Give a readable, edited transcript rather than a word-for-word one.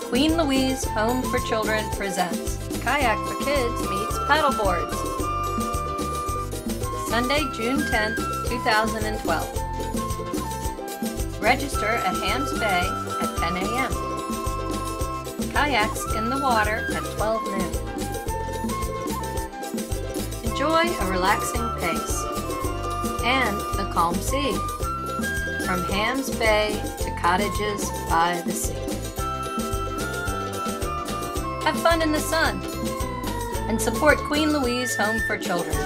Queen Louise Home for Children presents Kayak for Kids meets Paddleboards. Sunday, June 10th, 2012. Register at Hams Bay at 10 a.m. Kayaks in the water at 12 noon. Enjoy a relaxing pace and a calm sea from Hams Bay to cottages by the sea. Have fun in the sun and support Queen Louise Home for Children.